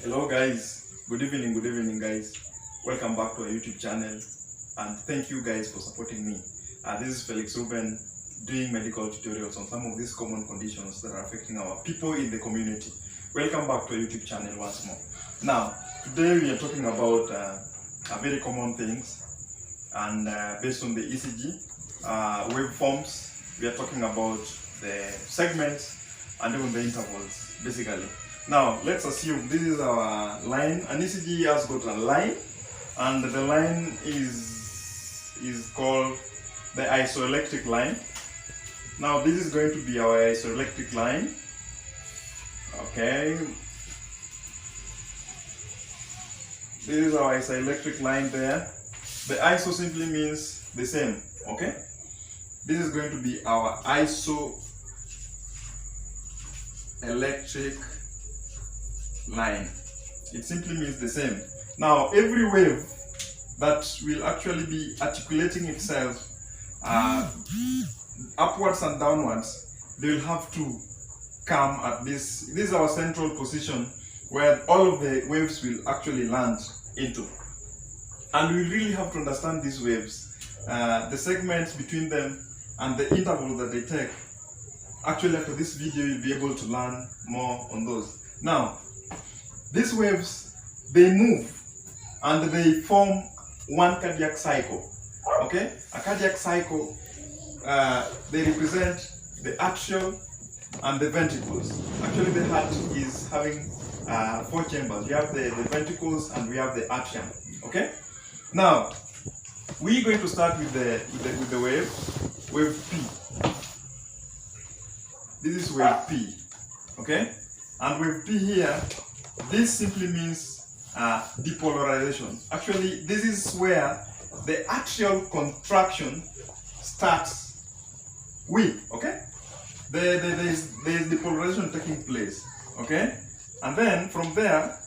Hello guys, good evening guys. Welcome back to our YouTube channel and thank you guys for supporting me. This is Felix Ruben doing medical tutorials on some of these common conditions that are affecting our people in the community. Welcome back to our YouTube channel once more. Now, today we are talking about very common things and based on the ECG, waveforms, we are talking about the segments and even the intervals basically. Now, let's assume this is our line. An ECG has got a line, and the line is called the isoelectric line. Now, this is going to be our isoelectric line. Okay. This is our isoelectric line there. The iso simply means the same. Okay. This is going to be our isoelectric line. It simply means the same. Now, every wave that will actually be articulating itself upwards and downwards, they will have to come at this. This is our central position where all of the waves will actually land into. And we really have to understand these waves, the segments between them and the interval that they take. Actually, after this video, you'll be able to learn more on those. Now, these waves, they move and they form one cardiac cycle. Okay? A cardiac cycle, they represent the atrial and the ventricles. Actually, the heart is having 4 chambers. We have the ventricles and we have the atrium. Okay? Now, we're going to start with the wave P. This is wave P. Okay? And wave P here, this simply means depolarization. Actually, this is where the atrial contraction starts with, okay? There is depolarization taking place, okay? And then from there,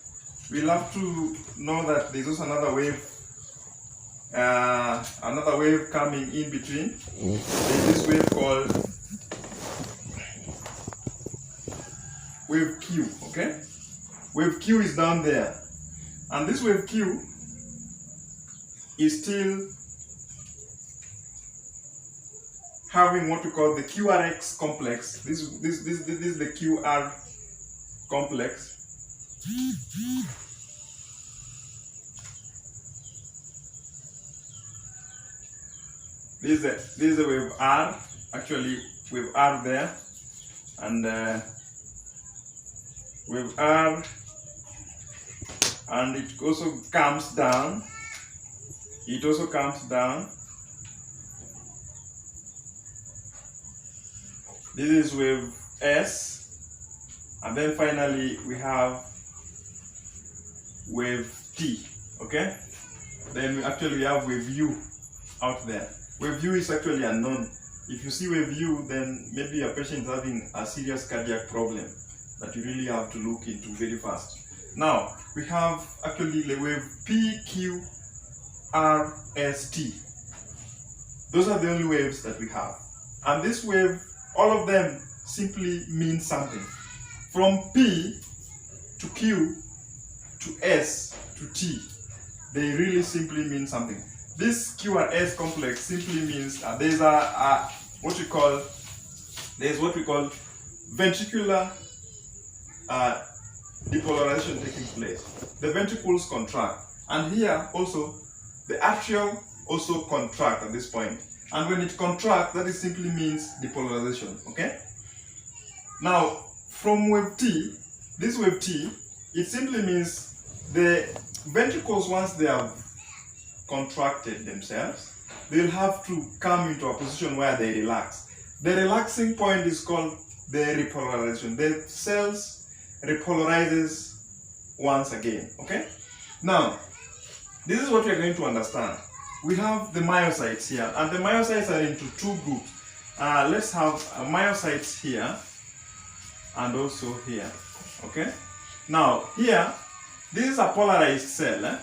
we'll have to know that there's also another wave coming in between. There's this wave called wave Q, okay? Wave Q is down there, and this wave Q is still having what we call the QRX complex. This is the QR complex. This is the wave R. Actually, wave R there, and wave R. And it also comes down. It also comes down. This is wave S. And then finally we have wave T. Okay? Then we have wave U out there. Wave U is actually unknown. If you see wave U, then maybe a patient is having a serious cardiac problem that you really have to look into very fast. Now, we have actually the wave P, Q, R, S, T. Those are the only waves that we have. And this wave, all of them simply mean something. From P to Q to S to T, they really simply mean something. This QRS complex simply means there's what we call ventricular depolarization taking place. The ventricles contract, and here also the atrial also contract at this point. And when it contracts, that simply means depolarization. Okay. Now, from wave T, this wave T, it simply means the ventricles, once they have contracted themselves, they'll have to come into a position where they relax. The relaxing point is called the repolarization. The cells repolarizes once again. Okay? Now, this is what we are going to understand. We have the myocytes here, and the myocytes are into 2 groups. Let's have myocytes here and also here. Okay? Now, here, this is a polarized cell.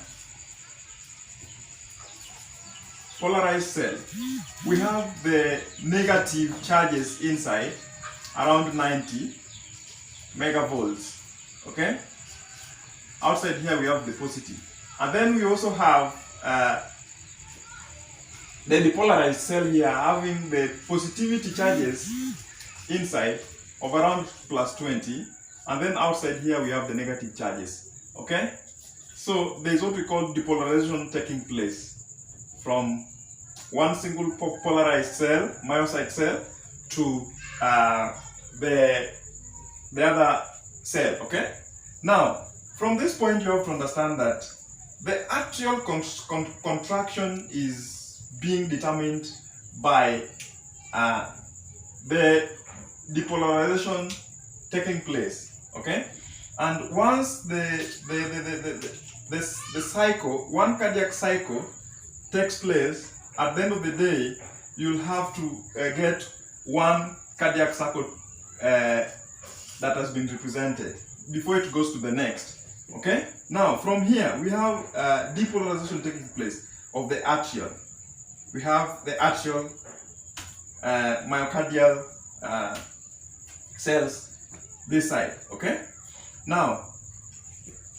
Polarized cell. We have the negative charges inside, around 90 megavolts. Okay? outside here we have the positive. And then we also have the depolarized cell here having the positivity charges inside of around plus 20, and then outside here we have the negative charges. Okay, so there is what we call depolarization taking place from one single polarized cell, myocyte cell, to the other cell. Okay, now from this point you have to understand that the actual contraction is being determined by the depolarization taking place. Okay, and once the cycle, one cardiac cycle takes place, at the end of the day you'll have to get one cardiac cycle that has been represented before it goes to the next. Okay, now from here we have depolarization taking place of the atrial. We have the atrial myocardial cells this side. Okay, now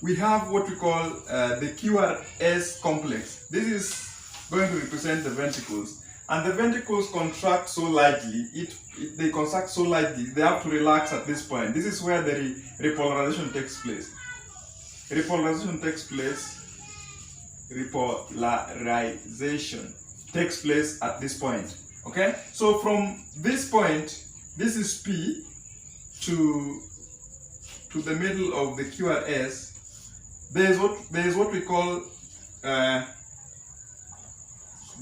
we have what we call the QRS complex. This is going to represent the ventricles, and the ventricles contract so lightly, they contract so lightly, they have to relax at this point. This is where the repolarization takes place. Repolarization takes place at this point. Okay, so from this point, this is P to the middle of the QRS. There is what we call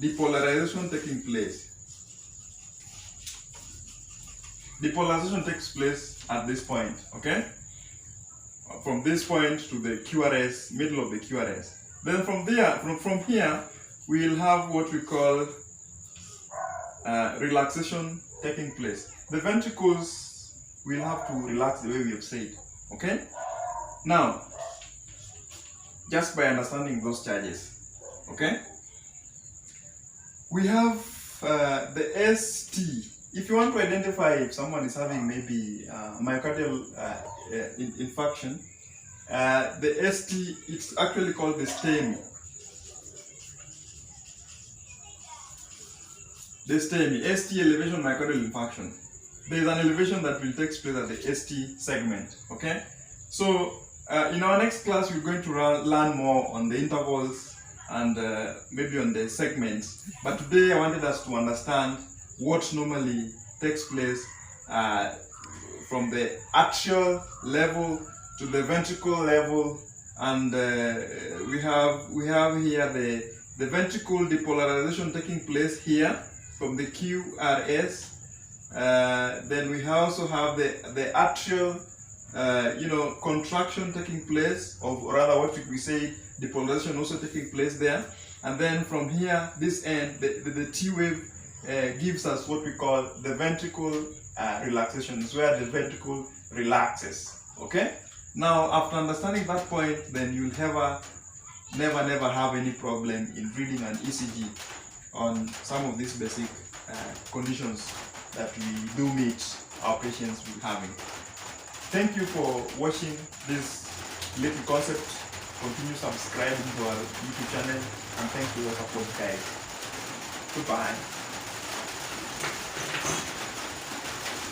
depolarization taking place. Depolarization takes place at this point. Okay, from this point to the QRS, middle of the QRS. Then from here, we'll have what we call relaxation taking place. The ventricles will have to relax the way we have said. Okay? Now, just by understanding those charges, okay? We have the ST. If you want to identify if someone is having maybe myocardial infarction, the ST, it's actually called the STEMI. The STEMI, ST elevation myocardial infarction. There is an elevation that will take place at the ST segment. Okay, so in our next class we're going to learn more on the intervals and maybe on the segments. But today I wanted us to understand what normally takes place from the atrial level to the ventricle level, and we have here the ventricle depolarization taking place here from the QRS. Then we also have the atrial contraction taking place, or rather what we say depolarization also taking place there. And then from here, this end, the T wave gives us what we call the ventricle relaxation. It's where the ventricle relaxes. Okay, now after understanding that point, then you'll never have any problem in reading an ECG on some of these basic conditions that we do meet our patients with having. Thank you for watching this little concept. Continue subscribing to our YouTube channel, and thank you for your support, guys. Goodbye.